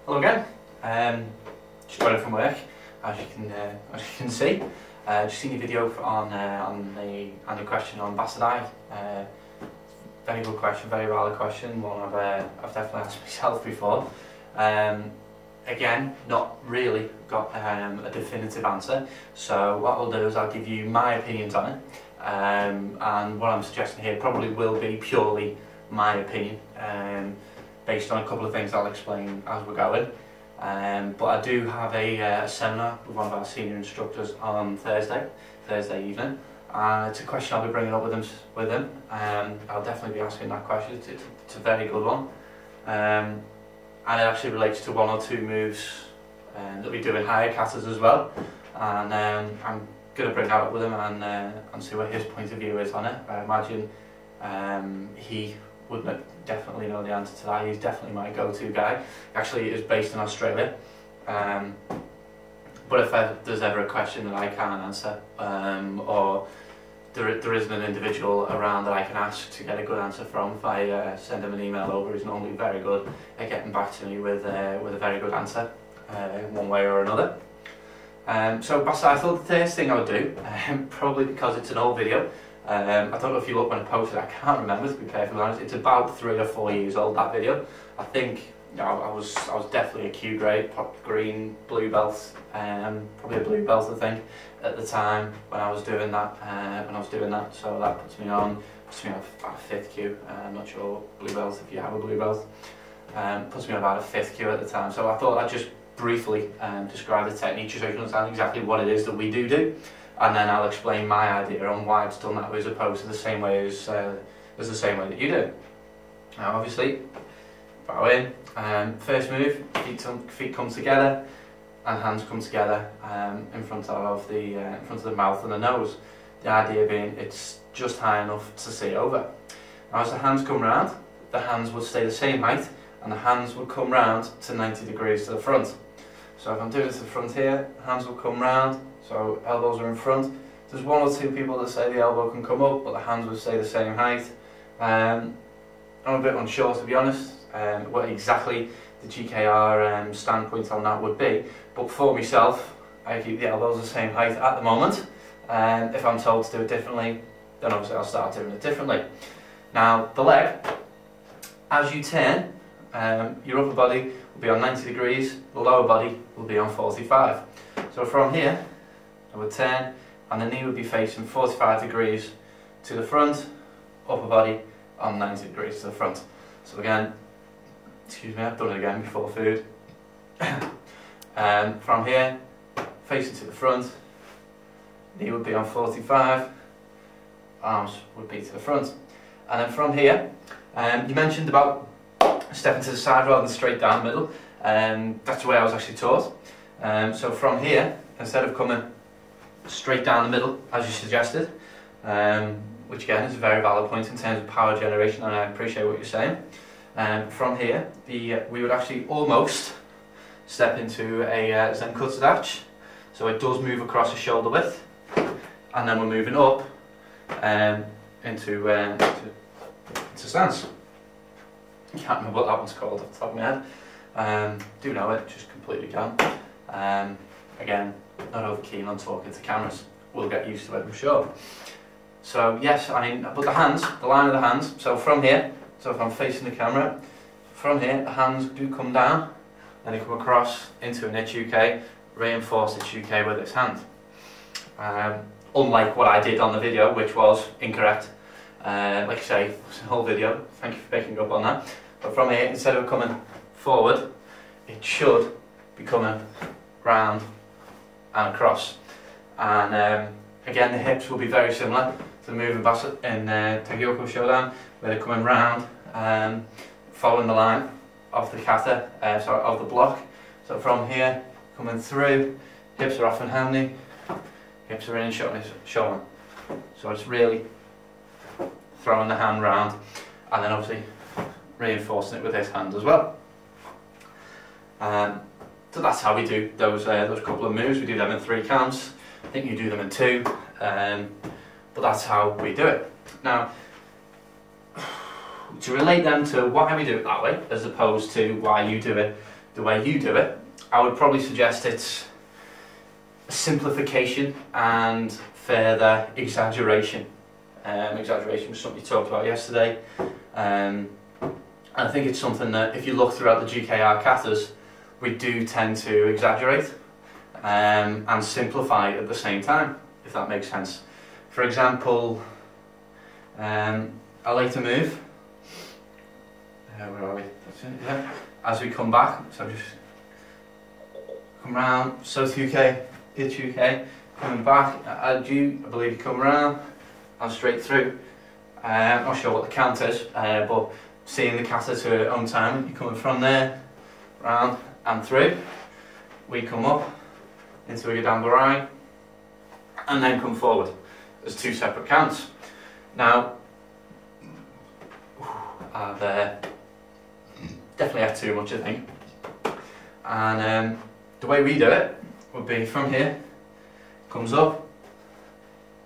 Hello again. Just got in from work, as you can see. Just seen a video on the question on Bassai. Very good question, very valid question. One I've definitely asked myself before. Again, not really got a definitive answer. So what I'll do is I'll give you my opinions on it. And what I'm suggesting here probably will be purely my opinion, based on a couple of things I'll explain as we're going. But I do have a seminar with one of our senior instructors on Thursday evening, and it's a question I'll be bringing up with him. I'll definitely be asking that question. It's a very good one, and it actually relates to one or two moves that we do in higher katas as well. And I'm going to bring that up with him and see what his point of view is on it. I imagine he would definitely know the answer to that. He's definitely my go-to guy. Actually, is based in Australia. But if there's ever a question that I can't answer, or there isn't an individual around that I can ask to get a good answer from, if I send him an email over, he's normally very good at getting back to me with a very good answer, one way or another. So Bassai, I thought the first thing I would do, probably because it's an old video, I don't know if you look when I posted it, I can't remember, to be perfectly honest. It's about 3 or 4 years old, that video. I think I was definitely a Q grade, green, blue belt, probably a blue belt I think, at the time when I was doing that. So that puts me on about a 5th Q. I'm not sure blue belt if you have a blue belt. Puts me on about a 5th Q at the time. So I thought I'd just briefly describe the technique just so you can understand exactly what it is that we do. And then I'll explain my idea on why it's done that way as opposed to the same way as the same way that you do. Now obviously, bow in, first move, feet come together and hands come together in front of the mouth and the nose. The idea being it's just high enough to see over. Now as the hands come round, the hands would stay the same height and the hands would come round to 90 degrees to the front. So if I'm doing this to the front here, hands will come round, so elbows are in front. There's 1 or 2 people that say the elbow can come up, but the hands will stay the same height. I'm a bit unsure, to be honest, what exactly the GKR standpoint on that would be, but for myself, I keep the elbows the same height at the moment. If I'm told to do it differently, then obviously I'll start doing it differently. Now, the leg, as you turn, your upper body will be on 90 degrees, the lower body will be on 45. So from here, I would turn and the knee would be facing 45 degrees to the front, upper body on 90 degrees to the front. So again, excuse me, I've done it again before food. From here, facing to the front, knee would be on 45, arms would be to the front. And then from here, you mentioned about stepping to the side rather than straight down the middle. That's the way I was actually taught. So from here, instead of coming straight down the middle, as you suggested, which again is a very valid point in terms of power generation, and I appreciate what you're saying. From here, we would actually almost step into a Zen Kutsudachi. So it does move across the shoulder width, and then we're moving up into stance. I can't remember what that one's called off the top of my head. Do know it, just completely can't. Again, not over keen on talking to cameras. We'll get used to it, I'm sure. So yes, I mean, but the hands, the line of the hands, so from here, so if I'm facing the camera, from here the hands do come down, then they come across into an Ichi-uke, reinforce Ichi-uke with this hand. Unlike what I did on the video, which was incorrect. Like I say, it's a whole video, thank you for picking up on that. But from here, instead of coming forward, it should be coming round and across. And again, the hips will be very similar to the move in Taegyoko Shodan, where they're coming round, following the line of the kata, of the block. So from here, coming through, hips are off and handy, hips are in and showing. So it's really throwing the hand round, and then obviously reinforcing it with his hand as well. So that's how we do those couple of moves. We do them in 3 counts. I think you do them in 2, but that's how we do it. Now, to relate them to why we do it that way, as opposed to why you do it the way you do it, I would probably suggest it's a simplification and further exaggeration. Exaggeration was something you talked about yesterday. And I think it's something that if you look throughout the GKR katas, we do tend to exaggerate and simplify at the same time, if that makes sense. For example, I like to move. Where are we? That's it, yeah. As we come back, so just come round, South UK, East UK, coming back, I believe you come round and straight through. I'm not sure what the count is, but seeing the kata to its own time, you're coming from there, round and through. We come up into a Bassai and then come forward. There's two separate counts. Now, I've definitely had too much, I think. And the way we do it would be from here, comes up,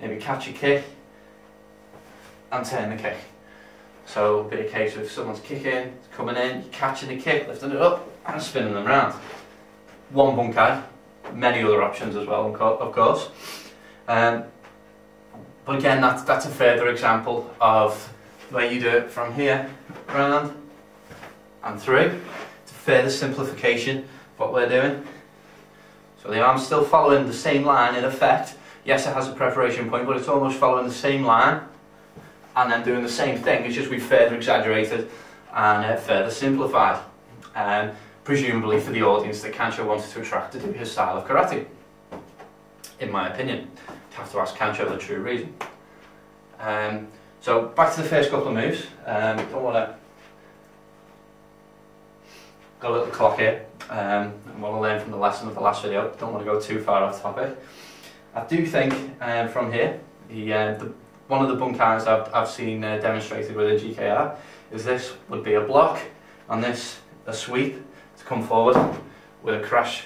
maybe catch a kick, and turn the kick. So it'll be a case of someone's kicking, coming in, you're catching the kick, lifting it up, and spinning them round. One bunkai, many other options as well, of course. But again, that's a further example of the way you do it from here, round, and through. It's a further simplification of what we're doing. So the arm's still following the same line in effect. Yes, it has a preparation point, but it's almost following the same line and then doing the same thing. It's just we've further exaggerated and further simplified. Presumably for the audience that Kancho wanted to attract to do his style of karate. In my opinion. You'd have to ask Kancho the true reason. So back to the first couple of moves. Don't want to... Got a little clock here. I want to learn from the lesson of the last video. Don't want to go too far off topic. I do think from here, one of the bunkais I've seen demonstrated with a GKR is this would be a block, and this a sweep to come forward with a crash,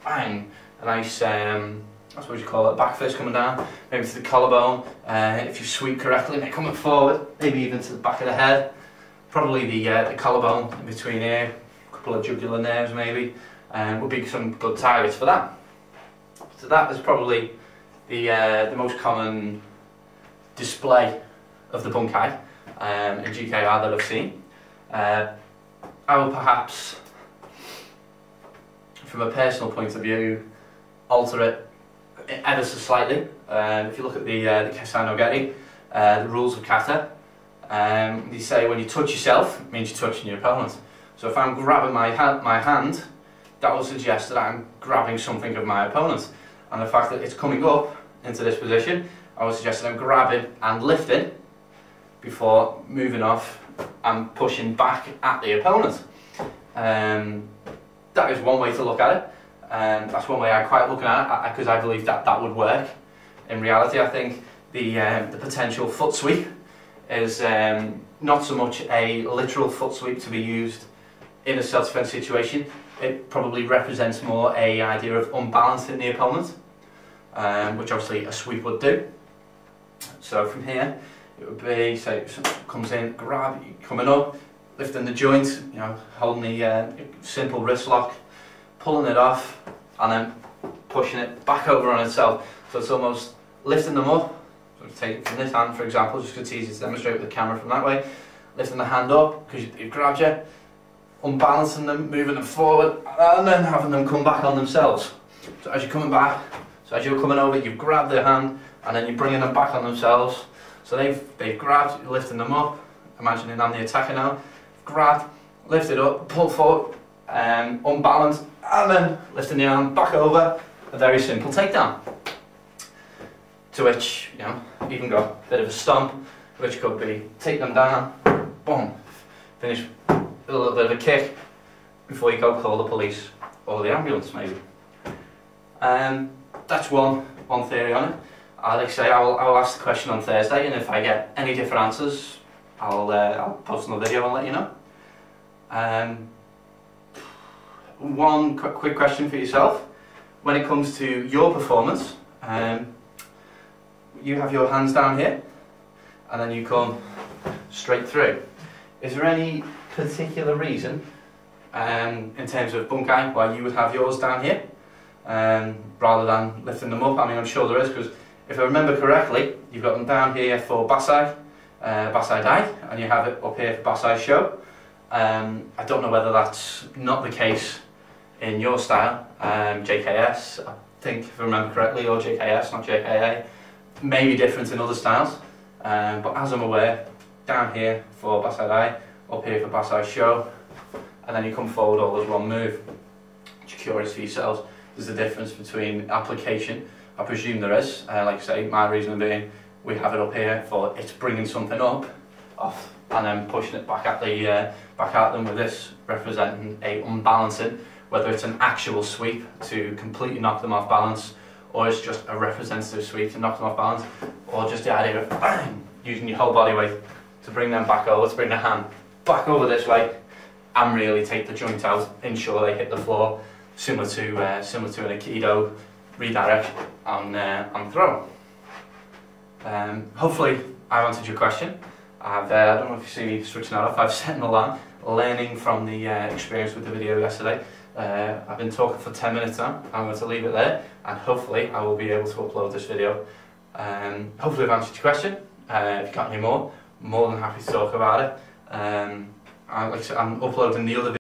bang, a nice, that's what you call it, back fist coming down, maybe to the collarbone. If you sweep correctly, they're coming forward, maybe even to the back of the head, probably the collarbone in between here. Of jugular nerves maybe, would be some good targets for that. So that is probably the most common display of the bunkai in GKR that I've seen. I will perhaps, from a personal point of view, alter it ever so slightly. If you look at the Kesai no Geri, the rules of kata, they say when you touch yourself, it means you're touching your opponent. So if I'm grabbing my hand, that will suggest that I'm grabbing something of my opponent. And the fact that it's coming up into this position, I would suggest that I'm grabbing and lifting before moving off and pushing back at the opponent. That is one way to look at it. That's one way I quite look at it, because I believe that would work. In reality, I think the potential foot sweep is not so much a literal foot sweep to be used in a self-defense situation. It probably represents more an idea of unbalancing the opponent, which obviously a sweep would do. So from here, it would be, say, comes in, grab, coming up, lifting the joint, you know, holding the simple wrist lock, pulling it off, and then pushing it back over on itself. So it's almost lifting them up. So take it from this hand, for example, just because it's easy to demonstrate with the camera from that way. Lifting the hand up because you've grabbed you, unbalancing them, moving them forward, and then having them come back on themselves. So as you're coming back, so as you're coming over, you've grabbed their hand, and then you're bringing them back on themselves. So they've grabbed, you're lifting them up. Imagining I'm the attacker now. Grabbed, lifted up, pull forward, unbalanced, and then lifting the arm back over. A very simple takedown. To which, you know, you can go a bit of a stomp, which could be take them down, boom, finish with a little bit of a kick before you go call the police or the ambulance maybe. That's one theory on it. Like I say, I will ask the question on Thursday, and if I get any different answers, I'll post another video and let you know. One quick question for yourself. When it comes to your performance, you have your hands down here, and then you come straight through. Is there any particular reason in terms of bunkai, why you would have yours down here rather than lifting them up. I mean, I'm sure there is, because if I remember correctly, you've got them down here for Bassai, Bassai Dai, and you have it up here for Bassai Show. I don't know whether that's not the case in your style, JKS, I think, if I remember correctly, or JKS, not JKA. Maybe different in other styles, but as I'm aware, down here for Bassai Dai, up here for Bassai Show, and then you come forward all as one move. Just curious for yourselves, there's a difference between application. I presume there is, like I say, my reason being, we have it up here for it's bringing something up, off, and then pushing it back at them with this representing a unbalancing, whether it's an actual sweep to completely knock them off balance, or it's just a representative sweep to knock them off balance, or just the idea of bang, using your whole body weight to bring them back over, to bring the hand back over this way, and really take the joint out, ensure they hit the floor, similar to an Aikido redirect and throw. Hopefully I've answered your question. I don't know if you see me switching that off, I've set an alarm, learning from the experience with the video yesterday. I've been talking for 10 minutes now. I'm going to leave it there, and hopefully I will be able to upload this video. Hopefully I've answered your question. If you've got any more than happy to talk about it. Like I said, I'm uploading the other